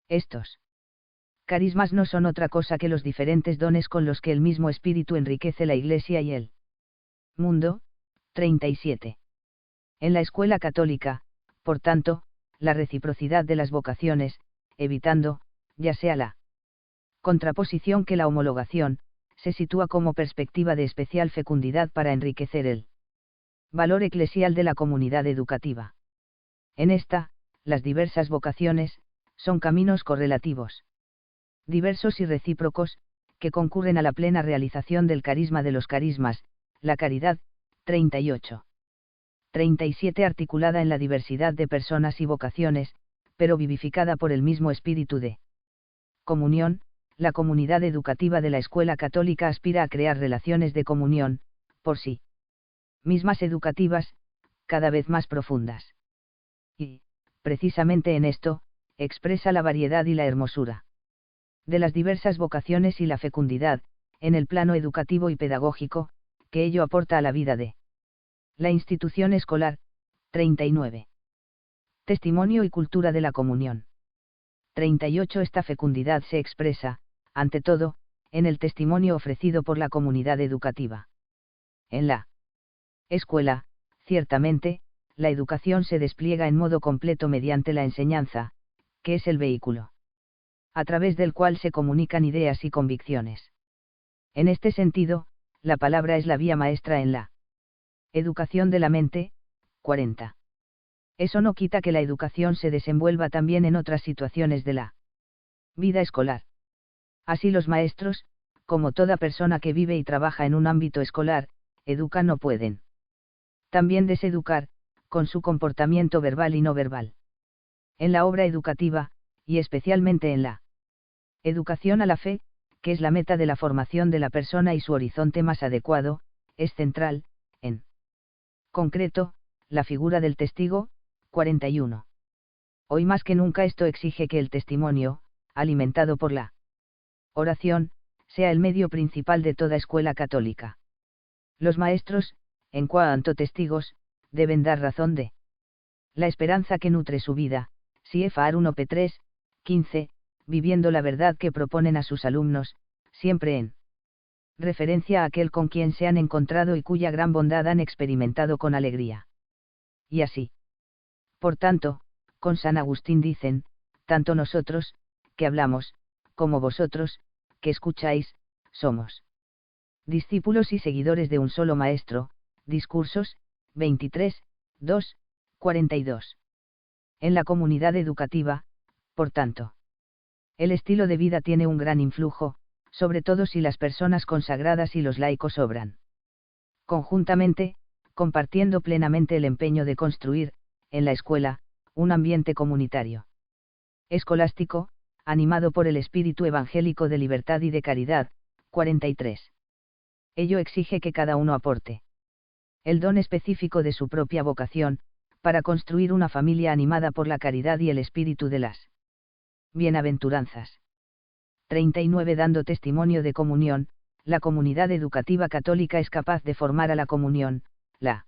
Estos carismas no son otra cosa que los diferentes dones con los que el mismo Espíritu enriquece la Iglesia y el mundo. 37. En la escuela católica, por tanto, la reciprocidad de las vocaciones, evitando, ya sea la contraposición que la homologación, se sitúa como perspectiva de especial fecundidad para enriquecer el valor eclesial de la comunidad educativa. En esta, las diversas vocaciones, son caminos correlativos, diversos y recíprocos, que concurren a la plena realización del carisma de los carismas, la caridad. 38. 37. Articulada en la diversidad de personas y vocaciones, pero vivificada por el mismo espíritu de comunión, la comunidad educativa de la escuela católica aspira a crear relaciones de comunión, por sí mismas educativas, cada vez más profundas. Y, precisamente en esto, expresa la variedad y la hermosura de las diversas vocaciones y la fecundidad, en el plano educativo y pedagógico, que ello aporta a la vida de la institución escolar. 39. Testimonio y cultura de la comunión. 38. Esta fecundidad se expresa, ante todo, en el testimonio ofrecido por la comunidad educativa. En la escuela, ciertamente, la educación se despliega en modo completo mediante la enseñanza, que es el vehículo a través del cual se comunican ideas y convicciones. En este sentido, la palabra es la vía maestra en la educación de la mente. 40. Eso no quita que la educación se desenvuelva también en otras situaciones de la vida escolar. Así los maestros, como toda persona que vive y trabaja en un ámbito escolar, educan o pueden también deseducar, con su comportamiento verbal y no verbal. En la obra educativa, y especialmente en la educación a la fe, que es la meta de la formación de la persona y su horizonte más adecuado, es central, en concreto, la figura del testigo. 41. Hoy más que nunca esto exige que el testimonio, alimentado por la oración, sea el medio principal de toda escuela católica. Los maestros, en cuanto testigos, deben dar razón de la esperanza que nutre su vida, CFR 1 P3, 15, viviendo la verdad que proponen a sus alumnos, siempre en referencia a aquel con quien se han encontrado y cuya gran bondad han experimentado con alegría. Y así. Por tanto, con San Agustín dicen, tanto nosotros, que hablamos, como vosotros, que escucháis, somos discípulos y seguidores de un solo Maestro. Discursos, 23, 2, 42. En la comunidad educativa, por tanto, el estilo de vida tiene un gran influjo, sobre todo si las personas consagradas y los laicos obran conjuntamente, compartiendo plenamente el empeño de construir, en la escuela, un ambiente comunitario, escolástico, animado por el espíritu evangélico de libertad y de caridad. 43. Ello exige que cada uno aporte el don específico de su propia vocación, para construir una familia animada por la caridad y el espíritu de las bienaventuranzas. 39. Dando testimonio de comunión, la comunidad educativa católica es capaz de formar a la comunión, la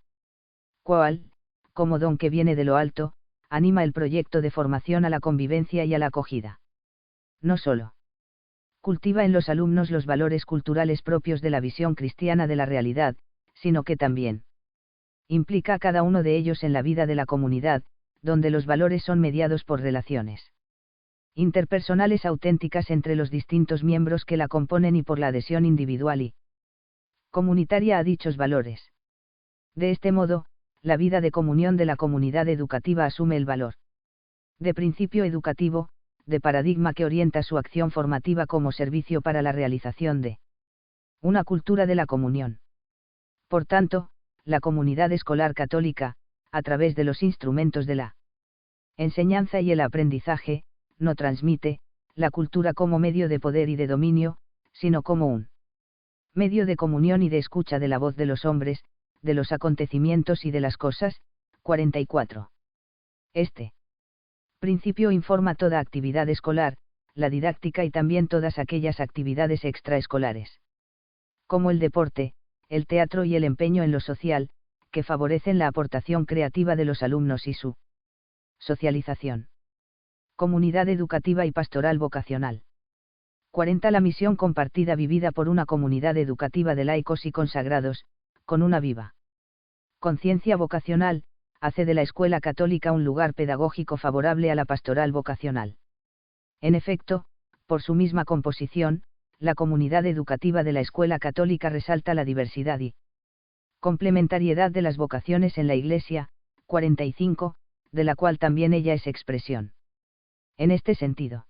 cual, como don que viene de lo alto, anima el proyecto de formación a la convivencia y a la acogida. No solo cultiva en los alumnos los valores culturales propios de la visión cristiana de la realidad, sino que también implica a cada uno de ellos en la vida de la comunidad, donde los valores son mediados por relaciones interpersonales auténticas entre los distintos miembros que la componen y por la adhesión individual y comunitaria a dichos valores. De este modo, la vida de comunión de la comunidad educativa asume el valor de principio educativo, de paradigma que orienta su acción formativa como servicio para la realización de una cultura de la comunión. Por tanto, la comunidad escolar católica, a través de los instrumentos de la enseñanza y el aprendizaje, no transmite la cultura como medio de poder y de dominio, sino como un medio de comunión y de escucha de la voz de los hombres, de los acontecimientos y de las cosas. 44. Este principio informa toda actividad escolar, la didáctica y también todas aquellas actividades extraescolares, como el deporte, el teatro y el empeño en lo social, que favorecen la aportación creativa de los alumnos y su socialización. Comunidad educativa y pastoral vocacional. 40. La misión compartida vivida por una comunidad educativa de laicos y consagrados, con una viva conciencia vocacional, hace de la escuela católica un lugar pedagógico favorable a la pastoral vocacional. En efecto, por su misma composición, la comunidad educativa de la escuela católica resalta la diversidad y complementariedad de las vocaciones en la Iglesia. 45, de la cual también ella es expresión. En este sentido,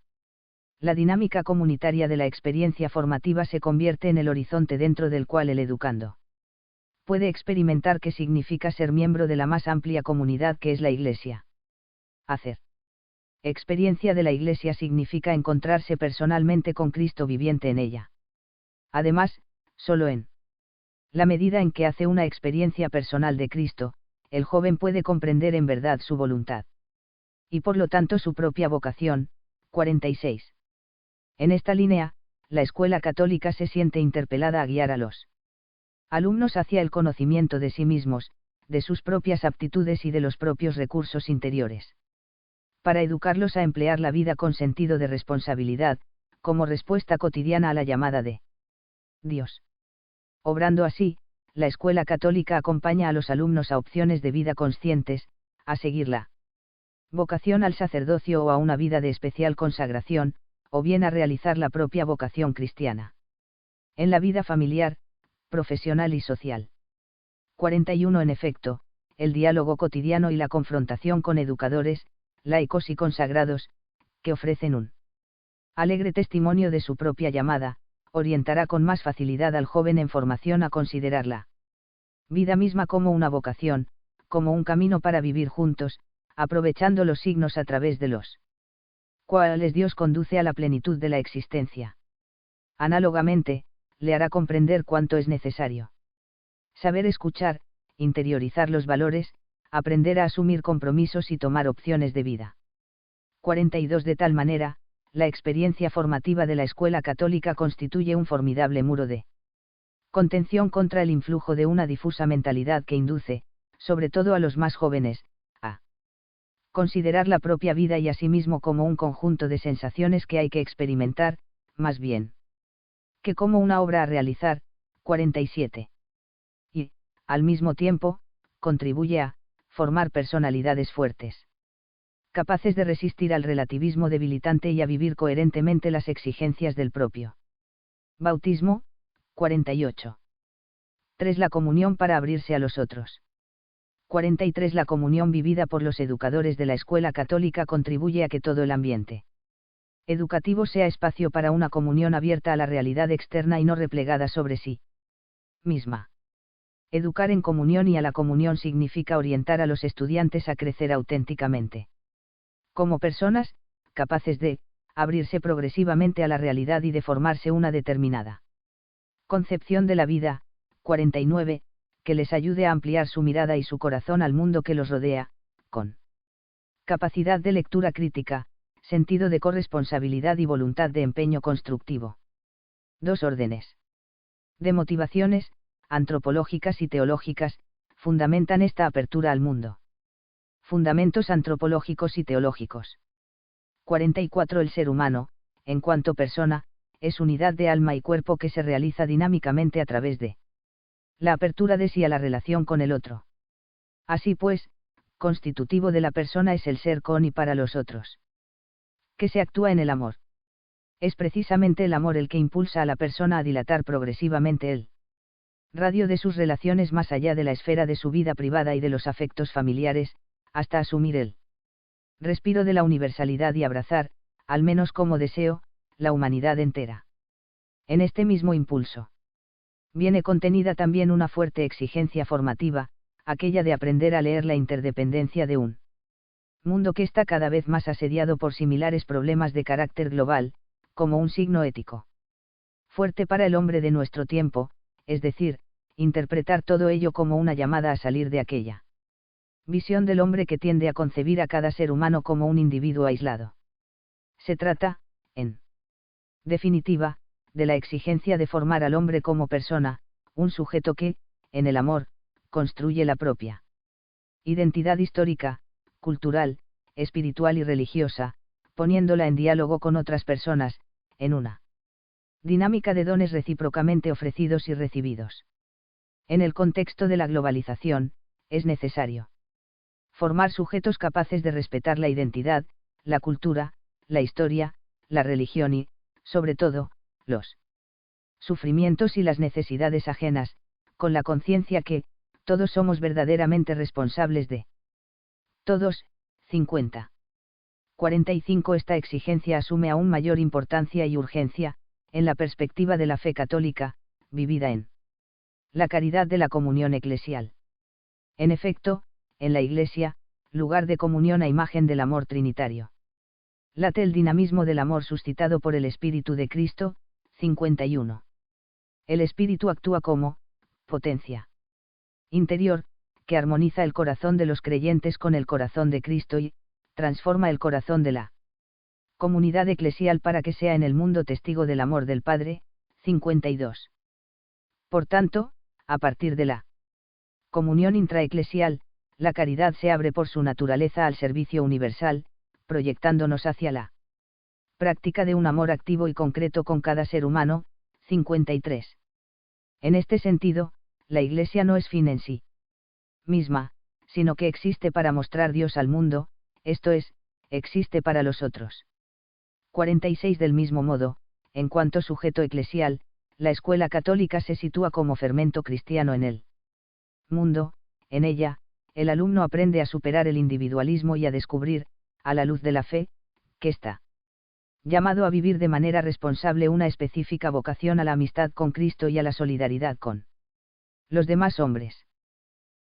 la dinámica comunitaria de la experiencia formativa se convierte en el horizonte dentro del cual el educando puede experimentar qué significa ser miembro de la más amplia comunidad que es la Iglesia. Hacer experiencia de la Iglesia significa encontrarse personalmente con Cristo viviente en ella. Además, solo en la medida en que hace una experiencia personal de Cristo, el joven puede comprender en verdad su voluntad y por lo tanto su propia vocación. 46. En esta línea, la escuela católica se siente interpelada a guiar a los alumnos hacia el conocimiento de sí mismos, de sus propias aptitudes y de los propios recursos interiores, para educarlos a emplear la vida con sentido de responsabilidad, como respuesta cotidiana a la llamada de Dios. Obrando así, la escuela católica acompaña a los alumnos a opciones de vida conscientes, a seguirla vocación al sacerdocio o a una vida de especial consagración, o bien a realizar la propia vocación cristiana. En la vida familiar, profesional y social. 41. En efecto, el diálogo cotidiano y la confrontación con educadores, laicos y consagrados, que ofrecen un alegre testimonio de su propia llamada, orientará con más facilidad al joven en formación a considerar la vida misma como una vocación, como un camino para vivir juntos, aprovechando los signos a través de los cuales Dios conduce a la plenitud de la existencia. Análogamente, le hará comprender cuánto es necesario saber escuchar, interiorizar los valores, aprender a asumir compromisos y tomar opciones de vida. 42. De tal manera, la experiencia formativa de la escuela católica constituye un formidable muro de contención contra el influjo de una difusa mentalidad que induce, sobre todo a los más jóvenes, a Considerar la propia vida y a sí mismo como un conjunto de sensaciones que hay que experimentar, más bien que como una obra a realizar. 47. Y, al mismo tiempo, contribuye a formar personalidades fuertes, capaces de resistir al relativismo debilitante y a vivir coherentemente las exigencias del propio bautismo. 48. 3. La comunión para abrirse a los otros. 43. La comunión vivida por los educadores de la escuela católica contribuye a que todo el ambiente educativo sea espacio para una comunión abierta a la realidad externa y no replegada sobre sí misma. Educar en comunión y a la comunión significa orientar a los estudiantes a crecer auténticamente como personas, capaces de abrirse progresivamente a la realidad y de formarse una determinada concepción de la vida. 49, que les ayude a ampliar su mirada y su corazón al mundo que los rodea, con capacidad de lectura crítica, sentido de corresponsabilidad y voluntad de empeño constructivo. 2 órdenes de motivaciones, antropológicas y teológicas, fundamentan esta apertura al mundo. Fundamentos antropológicos y teológicos. 44. El ser humano, en cuanto persona, es unidad de alma y cuerpo que se realiza dinámicamente a través de la apertura de sí a la relación con el otro. Así pues, constitutivo de la persona es el ser con y para los otros, que se actúa en el amor. Es precisamente el amor el que impulsa a la persona a dilatar progresivamente el radio de sus relaciones más allá de la esfera de su vida privada y de los afectos familiares, hasta asumir el respiro de la universalidad y abrazar, al menos como deseo, la humanidad entera. En este mismo impulso viene contenida también una fuerte exigencia formativa, aquella de aprender a leer la interdependencia de un mundo que está cada vez más asediado por similares problemas de carácter global, como un signo ético fuerte para el hombre de nuestro tiempo, es decir, interpretar todo ello como una llamada a salir de aquella visión del hombre que tiende a concebir a cada ser humano como un individuo aislado. Se trata, en definitiva, de la exigencia de formar al hombre como persona, un sujeto que, en el amor, construye la propia identidad histórica, cultural, espiritual y religiosa, poniéndola en diálogo con otras personas, en una dinámica de dones recíprocamente ofrecidos y recibidos. En el contexto de la globalización, es necesario formar sujetos capaces de respetar la identidad, la cultura, la historia, la religión y, sobre todo, los sufrimientos y las necesidades ajenas, con la conciencia que, todos somos verdaderamente responsables de todos. 50. 45. Esta exigencia asume aún mayor importancia y urgencia, en la perspectiva de la fe católica, vivida en la caridad de la comunión eclesial. En efecto, en la Iglesia, lugar de comunión a imagen del amor trinitario, late el dinamismo del amor suscitado por el Espíritu de Cristo. 51. El Espíritu actúa como potencia interior, que armoniza el corazón de los creyentes con el corazón de Cristo y transforma el corazón de la comunidad eclesial para que sea en el mundo testigo del amor del Padre. 52. Por tanto, a partir de la comunión intraeclesial, la caridad se abre por su naturaleza al servicio universal, proyectándonos hacia la práctica de un amor activo y concreto con cada ser humano. 53. En este sentido, la Iglesia no es fin en sí misma, sino que existe para mostrar Dios al mundo, esto es, existe para los otros. 46. Del mismo modo, en cuanto sujeto eclesial, la escuela católica se sitúa como fermento cristiano en el mundo. En ella, el alumno aprende a superar el individualismo y a descubrir, a la luz de la fe, que está llamado a vivir de manera responsable una específica vocación a la amistad con Cristo y a la solidaridad con los demás hombres.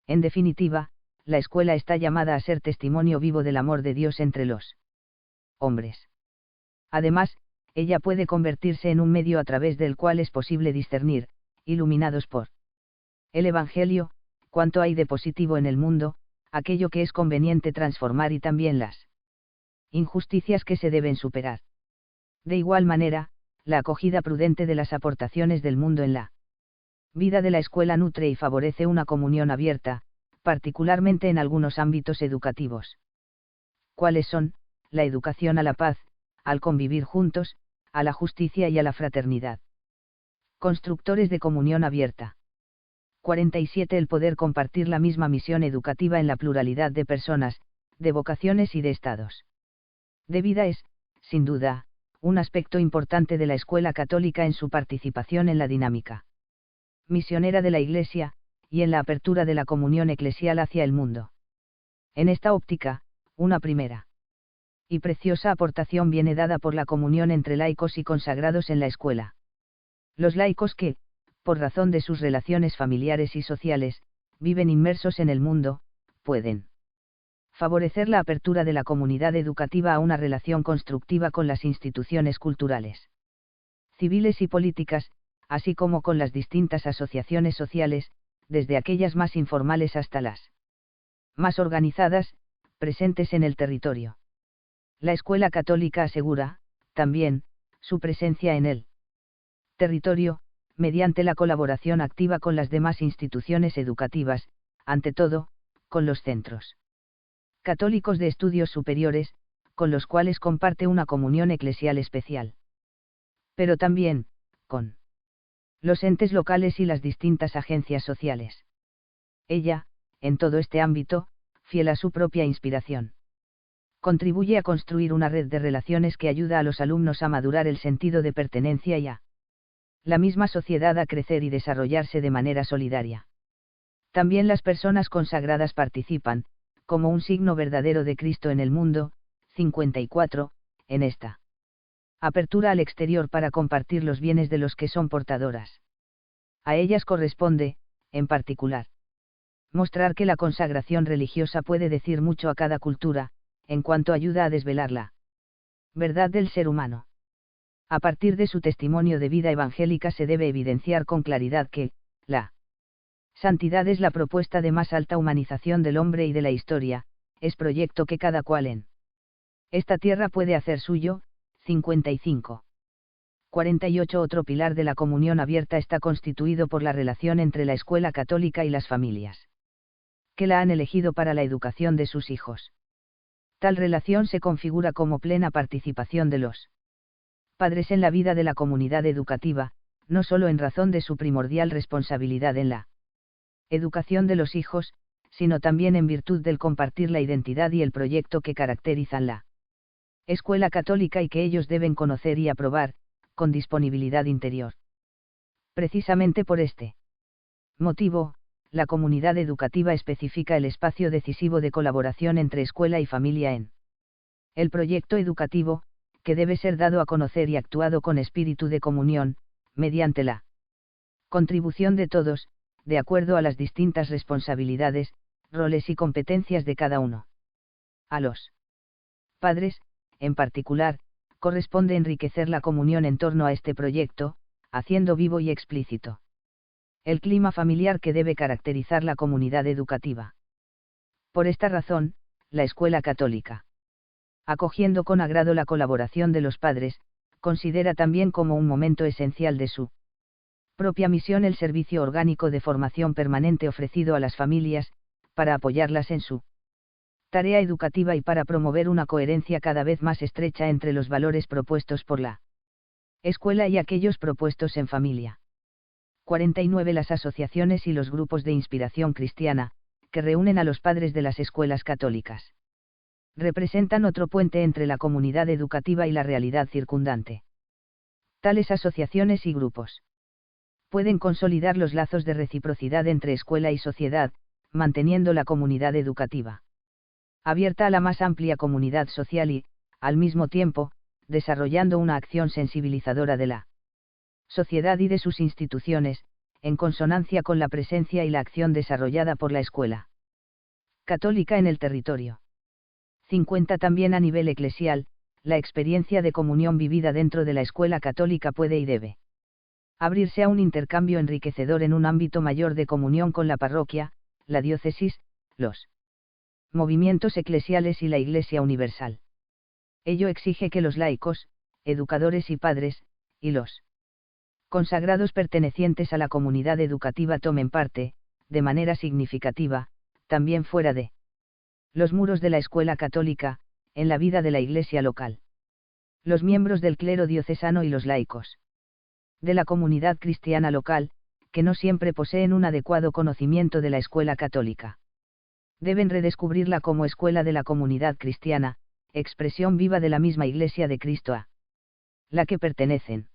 En definitiva, la escuela está llamada a ser testimonio vivo del amor de Dios entre los hombres. Además, ella puede convertirse en un medio a través del cual es posible discernir, iluminados por el Evangelio, cuánto hay de positivo en el mundo, aquello que es conveniente transformar y también las injusticias que se deben superar. De igual manera, la acogida prudente de las aportaciones del mundo en la vida de la escuela nutre y favorece una comunión abierta, particularmente en algunos ámbitos educativos. ¿Cuáles son? La educación a la paz, al convivir juntos, a la justicia y a la fraternidad. Constructores de comunión abierta. 47. El poder compartir la misma misión educativa en la pluralidad de personas, de vocaciones y de estados de vida es, sin duda, un aspecto importante de la Escuela Católica en su participación en la dinámica misionera de la Iglesia, y en la apertura de la comunión eclesial hacia el mundo. En esta óptica, una primera y preciosa aportación viene dada por la comunión entre laicos y consagrados en la escuela. Los laicos que, por razón de sus relaciones familiares y sociales, viven inmersos en el mundo, pueden favorecer la apertura de la comunidad educativa a una relación constructiva con las instituciones culturales, civiles y políticas, así como con las distintas asociaciones sociales, desde aquellas más informales hasta las más organizadas, presentes en el territorio. La Escuela Católica asegura, también, su presencia en el territorio, mediante la colaboración activa con las demás instituciones educativas, ante todo, con los centros católicos de estudios superiores, con los cuales comparte una comunión eclesial especial. Pero también, con los entes locales y las distintas agencias sociales. Ella, en todo este ámbito, fiel a su propia inspiración, contribuye a construir una red de relaciones que ayuda a los alumnos a madurar el sentido de pertenencia y a la misma sociedad a crecer y desarrollarse de manera solidaria. También las personas consagradas participan, como un signo verdadero de Cristo en el mundo. 54, en esta apertura al exterior para compartir los bienes de los que son portadoras. A ellas corresponde, en particular, mostrar que la consagración religiosa puede decir mucho a cada cultura, en cuanto ayuda a desvelar la verdad del ser humano. A partir de su testimonio de vida evangélica se debe evidenciar con claridad que, la santidad es la propuesta de más alta humanización del hombre y de la historia, es proyecto que cada cual en esta tierra puede hacer suyo. 55. 48. Otro pilar de la comunión abierta está constituido por la relación entre la escuela católica y las familias que la han elegido para la educación de sus hijos. Tal relación se configura como plena participación de los padres en la vida de la comunidad educativa, no solo en razón de su primordial responsabilidad en la educación de los hijos, sino también en virtud del compartir la identidad y el proyecto que caracterizan la escuela católica y que ellos deben conocer y aprobar, con disponibilidad interior. Precisamente por este motivo, la comunidad educativa especifica el espacio decisivo de colaboración entre escuela y familia en el proyecto educativo, que debe ser dado a conocer y actuado con espíritu de comunión, mediante la contribución de todos, de acuerdo a las distintas responsabilidades, roles y competencias de cada uno. A los padres, en particular, corresponde enriquecer la comunión en torno a este proyecto, haciendo vivo y explícito el clima familiar que debe caracterizar la comunidad educativa. Por esta razón, la Escuela Católica, acogiendo con agrado la colaboración de los padres, considera también como un momento esencial de su propia misión el servicio orgánico de formación permanente ofrecido a las familias, para apoyarlas en su tarea educativa y para promover una coherencia cada vez más estrecha entre los valores propuestos por la escuela y aquellos propuestos en familia. 49. Las asociaciones y los grupos de inspiración cristiana, que reúnen a los padres de las escuelas católicas, representan otro puente entre la comunidad educativa y la realidad circundante. Tales asociaciones y grupos pueden consolidar los lazos de reciprocidad entre escuela y sociedad, manteniendo la comunidad educativa abierta a la más amplia comunidad social y, al mismo tiempo, desarrollando una acción sensibilizadora de la sociedad y de sus instituciones, en consonancia con la presencia y la acción desarrollada por la escuela católica en el territorio. 50. También a nivel eclesial, la experiencia de comunión vivida dentro de la escuela católica puede y debe abrirse a un intercambio enriquecedor en un ámbito mayor de comunión con la parroquia, la diócesis, los movimientos eclesiales y la Iglesia universal. Ello exige que los laicos, educadores y padres, y los consagrados pertenecientes a la comunidad educativa tomen parte, de manera significativa, también fuera de los muros de la escuela católica, en la vida de la Iglesia local. Los miembros del clero diocesano y los laicos de la comunidad cristiana local, que no siempre poseen un adecuado conocimiento de la escuela católica. Deben redescubrirla como escuela de la comunidad cristiana, expresión viva de la misma Iglesia de Cristo a la que pertenecen.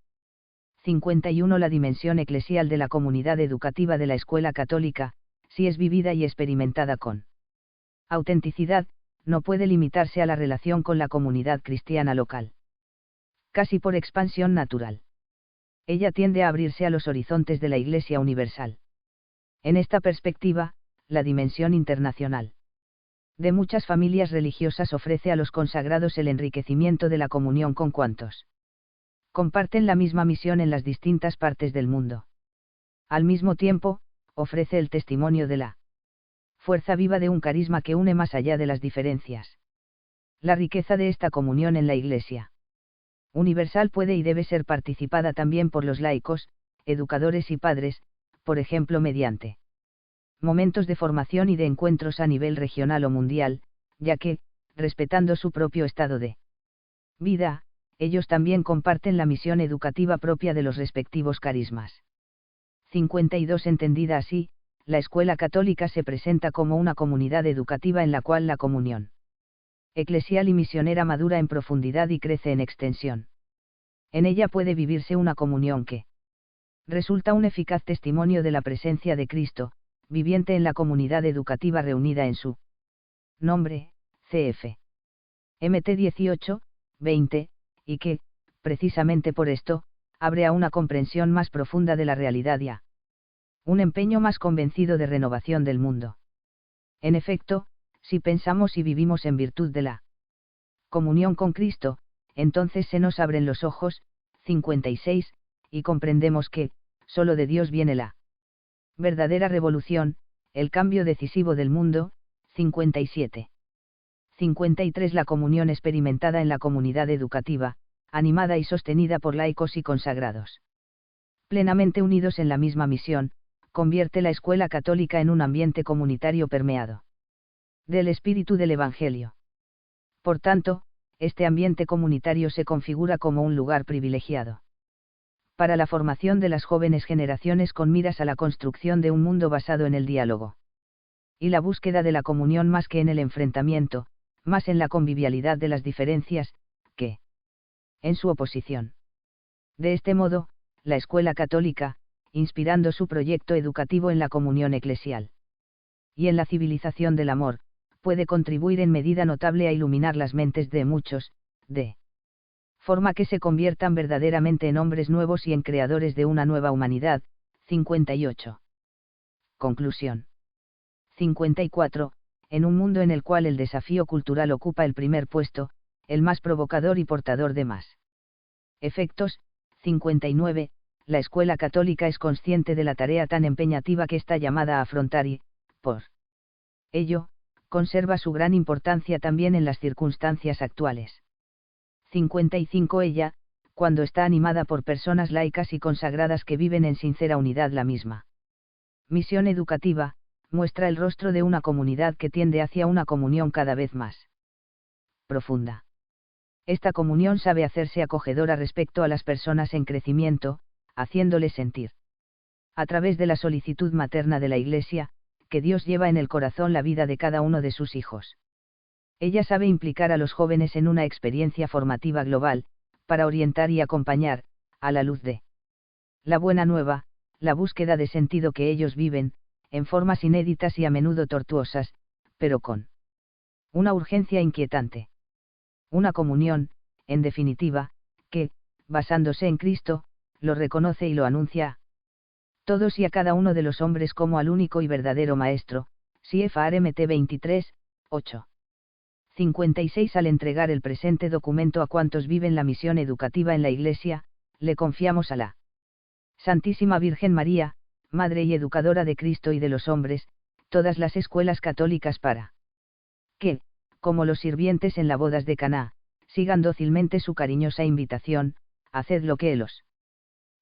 51. La dimensión eclesial de la comunidad educativa de la escuela católica, si es vivida y experimentada con autenticidad, no puede limitarse a la relación con la comunidad cristiana local. Casi por expansión natural. Ella tiende a abrirse a los horizontes de la Iglesia universal. En esta perspectiva, la dimensión internacional de muchas familias religiosas ofrece a los consagrados el enriquecimiento de la comunión con cuantos comparten la misma misión en las distintas partes del mundo. Al mismo tiempo, ofrece el testimonio de la fuerza viva de un carisma que une más allá de las diferencias. La riqueza de esta comunión en la Iglesia universal puede y debe ser participada también por los laicos, educadores y padres, por ejemplo mediante momentos de formación y de encuentros a nivel regional o mundial, ya que, respetando su propio estado de vida, ellos también comparten la misión educativa propia de los respectivos carismas. 52. Entendida así, la escuela católica se presenta como una comunidad educativa en la cual la comunión eclesial y misionera madura en profundidad y crece en extensión. En ella puede vivirse una comunión que resulta un eficaz testimonio de la presencia de Cristo, viviente en la comunidad educativa reunida en su nombre, cf. Mt 18, 20, y que, precisamente por esto, abre a una comprensión más profunda de la realidad y a un empeño más convencido de renovación del mundo. En efecto, si pensamos y vivimos en virtud de la comunión con Cristo, entonces se nos abren los ojos, 56, y comprendemos que, solo de Dios viene la verdadera revolución, el cambio decisivo del mundo, 57. 53. La comunión experimentada en la comunidad educativa, animada y sostenida por laicos y consagrados plenamente unidos en la misma misión, convierte la escuela católica en un ambiente comunitario permeado del espíritu del Evangelio. Por tanto, este ambiente comunitario se configura como un lugar privilegiado para la formación de las jóvenes generaciones con miras a la construcción de un mundo basado en el diálogo y la búsqueda de la comunión más que en el enfrentamiento, más en la convivialidad de las diferencias, que en su oposición. De este modo, la escuela católica, inspirando su proyecto educativo en la comunión eclesial y en la civilización del amor, puede contribuir en medida notable a iluminar las mentes de muchos, de forma que se conviertan verdaderamente en hombres nuevos y en creadores de una nueva humanidad. 58. Conclusión. 54. En un mundo en el cual el desafío cultural ocupa el primer puesto, el más provocador y portador de más efectos. 59. La escuela católica es consciente de la tarea tan empeñativa que está llamada a afrontar y, por ello, conserva su gran importancia también en las circunstancias actuales. 55. Ella, cuando está animada por personas laicas y consagradas que viven en sincera unidad la misma misión educativa, muestra el rostro de una comunidad que tiende hacia una comunión cada vez más profunda. Esta comunión sabe hacerse acogedora respecto a las personas en crecimiento, haciéndoles sentir, a través de la solicitud materna de la Iglesia, que Dios lleva en el corazón la vida de cada uno de sus hijos. Ella sabe implicar a los jóvenes en una experiencia formativa global, para orientar y acompañar, a la luz de la buena nueva, la búsqueda de sentido que ellos viven, en formas inéditas y a menudo tortuosas, pero con una urgencia inquietante. Una comunión, en definitiva, que, basándose en Cristo, lo reconoce y lo anuncia a todos y a cada uno de los hombres como al único y verdadero Maestro. CFRMT 23, 8. 56. Al entregar el presente documento a cuantos viven la misión educativa en la Iglesia, le confiamos a la Santísima Virgen María, Madre y Educadora de Cristo y de los hombres, todas las escuelas católicas para que, como los sirvientes en las bodas de Caná, sigan dócilmente su cariñosa invitación, haced lo que Él os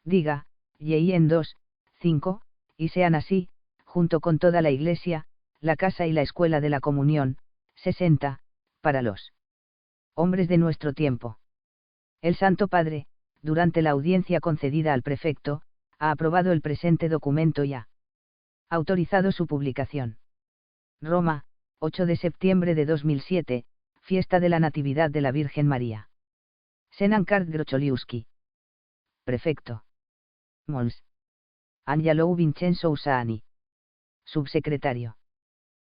diga, y en 2, 5, y sean así, junto con toda la Iglesia, la casa y la escuela de la comunión. 60, para los Hombres de nuestro tiempo. El Santo Padre, durante la audiencia concedida al prefecto, ha aprobado el presente documento y ha autorizado su publicación. Roma, 8 de septiembre de 2007, Fiesta de la Natividad de la Virgen María. Senankard Grocholiuski. Prefecto. Mons. Angelou Vincenzo Usani. Subsecretario.